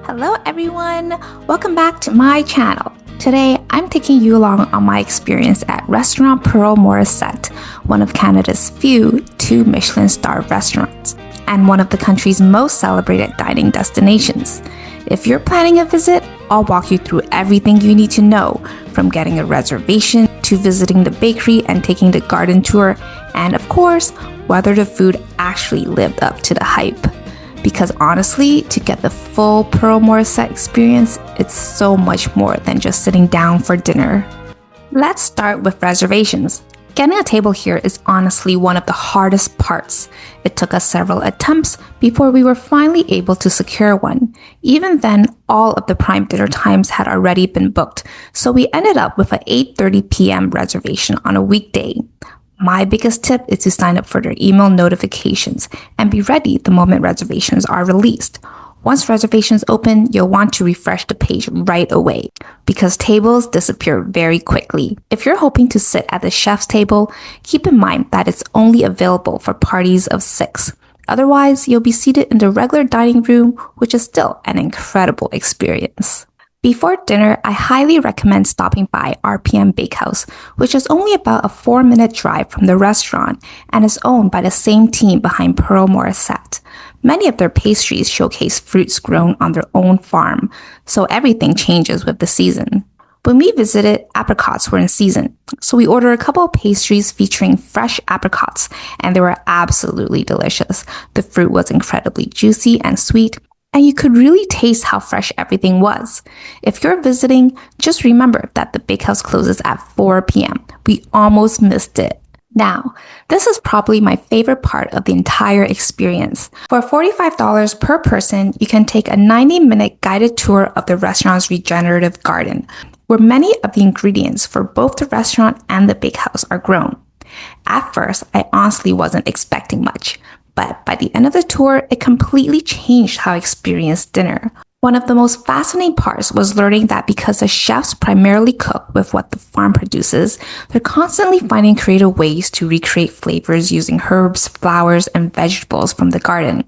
Hello everyone! Welcome back to my channel. Today, I'm taking you along on my experience at Restaurant Pearl Morissette, one of Canada's few 2 Michelin star restaurants, and one of the country's most celebrated dining destinations. If you're planning a visit, I'll walk you through everything you need to know, from getting a reservation to visiting the bakery and taking the garden tour, and of course, whether the food actually lived up to the hype. Because honestly, to get the full Pearl Morissette experience, it's so much more than just sitting down for dinner. Let's start with reservations. Getting a table here is honestly one of the hardest parts. It took us several attempts before we were finally able to secure one. Even then, all of the prime dinner times had already been booked, so we ended up with an 8:30 p.m. reservation on a weekday. My biggest tip is to sign up for their email notifications and be ready the moment reservations are released. Once reservations open, you'll want to refresh the page right away because tables disappear very quickly. If you're hoping to sit at the chef's table, keep in mind that it's only available for parties of 6. Otherwise, you'll be seated in the regular dining room, which is still an incredible experience. Before dinner, I highly recommend stopping by RPM Bakehouse, which is only about a 4-minute drive from the restaurant and is owned by the same team behind Pearl Morissette. Many of their pastries showcase fruits grown on their own farm, so everything changes with the season. When we visited, apricots were in season, so we ordered a couple of pastries featuring fresh apricots, and they were absolutely delicious. The fruit was incredibly juicy and sweet, and you could really taste how fresh everything was. If you're visiting, just remember that the bakehouse closes at 4 p.m. We almost missed it. Now, this is probably my favorite part of the entire experience. For $45 per person, you can take a 90-minute guided tour of the restaurant's regenerative garden, where many of the ingredients for both the restaurant and the bakehouse are grown. At first, I honestly wasn't expecting much, but by the end of the tour, it completely changed how I experienced dinner. One of the most fascinating parts was learning that because the chefs primarily cook with what the farm produces, they're constantly finding creative ways to recreate flavors using herbs, flowers, and vegetables from the garden.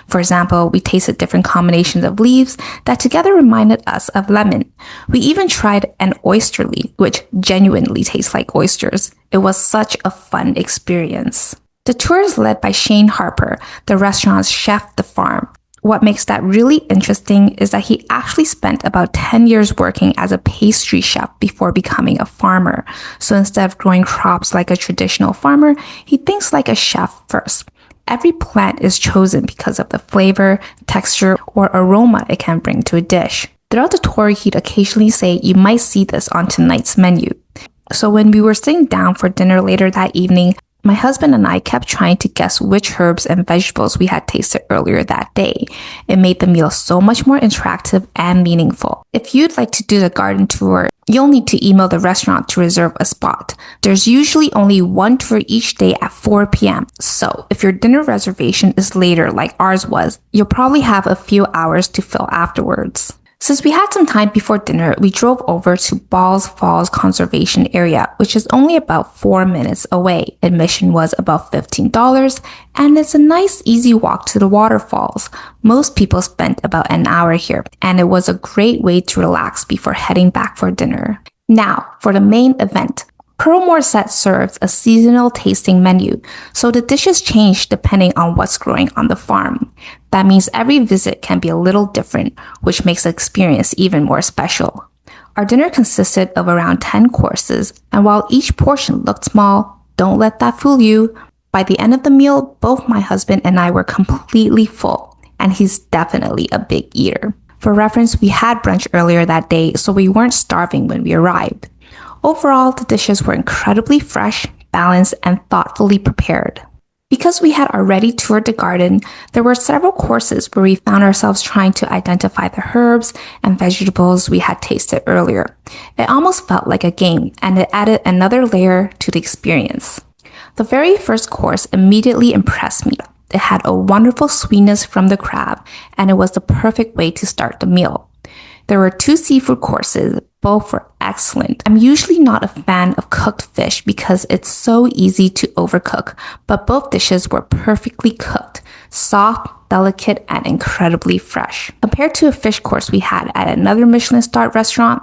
For example, we tasted different combinations of leaves that together reminded us of lemon. We even tried an oyster leaf, which genuinely tastes like oysters. It was such a fun experience. The tour is led by Shane Harper, the restaurant's chef de farm. What makes that really interesting is that he actually spent about 10 years working as a pastry chef before becoming a farmer. So instead of growing crops like a traditional farmer, he thinks like a chef first. Every plant is chosen because of the flavor, texture, or aroma it can bring to a dish. Throughout the tour, he'd occasionally say, "You might see this on tonight's menu." So when we were sitting down for dinner later that evening, my husband and I kept trying to guess which herbs and vegetables we had tasted earlier that day. It made the meal so much more interactive and meaningful. If you'd like to do the garden tour, you'll need to email the restaurant to reserve a spot. There's usually only one tour each day at 4 p.m. So if your dinner reservation is later like ours was, you'll probably have a few hours to fill afterwards. Since we had some time before dinner, we drove over to Balls Falls Conservation Area, which is only about 4 minutes away. Admission was about $15, and it's a nice, easy walk to the waterfalls. Most people spent about an hour here, and it was a great way to relax before heading back for dinner. Now, for the main event. Pearl Morissette serves a seasonal tasting menu, so the dishes change depending on what's growing on the farm. That means every visit can be a little different, which makes the experience even more special. Our dinner consisted of around 10 courses, and while each portion looked small, don't let that fool you. By the end of the meal, both my husband and I were completely full, and he's definitely a big eater. For reference, we had brunch earlier that day, so we weren't starving when we arrived. Overall, the dishes were incredibly fresh, balanced, and thoughtfully prepared. Because we had already toured the garden, there were several courses where we found ourselves trying to identify the herbs and vegetables we had tasted earlier. It almost felt like a game, and it added another layer to the experience. The very first course immediately impressed me. It had a wonderful sweetness from the crab, and it was the perfect way to start the meal. There were 2 seafood courses. Both were excellent. I'm usually not a fan of cooked fish because it's so easy to overcook, but both dishes were perfectly cooked. soft, delicate, and incredibly fresh. Compared to a fish course we had at another Michelin-starred restaurant,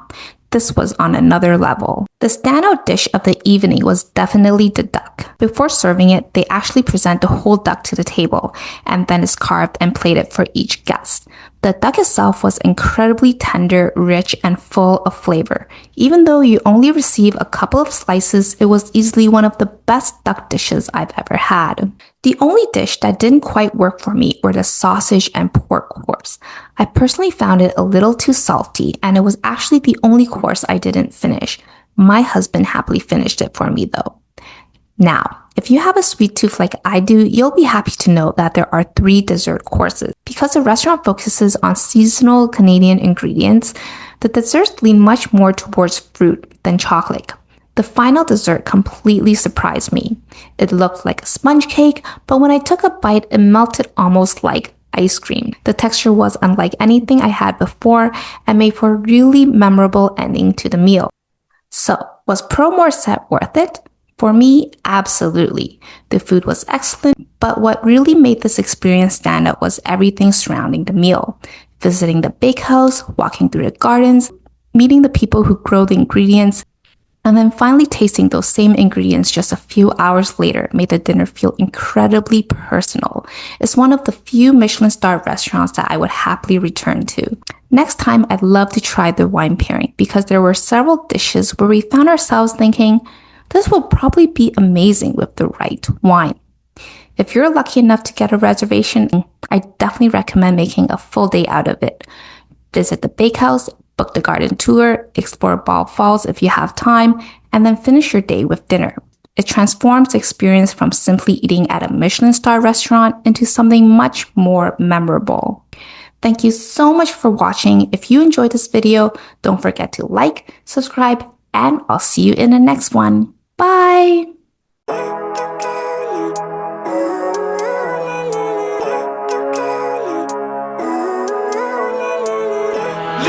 this was on another level. The standout dish of the evening was definitely the duck. Before serving it, they actually present the whole duck to the table, and then it's carved and plated for each guest. The duck itself was incredibly tender, rich, and full of flavor. Even though you only receive a couple of slices, it was easily one of the best duck dishes I've ever had. The only dish that didn't quite work for me were the sausage and pork course. I personally found it a little too salty, and it was actually the only course I didn't finish. My husband happily finished it for me though. Now, if you have a sweet tooth like I do, you'll be happy to know that there are 3 dessert courses. Because the restaurant focuses on seasonal Canadian ingredients, the desserts lean much more towards fruit than chocolate. The final dessert completely surprised me. It looked like a sponge cake, but when I took a bite, it melted almost like ice cream. The texture was unlike anything I had before and made for a really memorable ending to the meal. So, was Pearl Morissette worth it? For me, absolutely. The food was excellent, but what really made this experience stand out was everything surrounding the meal. Visiting the bakehouse, walking through the gardens, meeting the people who grow the ingredients, and then finally tasting those same ingredients just a few hours later made the dinner feel incredibly personal. It's one of the few Michelin-starred restaurants that I would happily return to. Next time, I'd love to try the wine pairing because there were several dishes where we found ourselves thinking, this will probably be amazing with the right wine. If you're lucky enough to get a reservation, I definitely recommend making a full day out of it. Visit the bakehouse, book the garden tour, explore Ball Falls if you have time, and then finish your day with dinner. It transforms the experience from simply eating at a Michelin-star restaurant into something much more memorable. Thank you so much for watching. If you enjoyed this video, don't forget to like, subscribe, and I'll see you in the next one. Bye!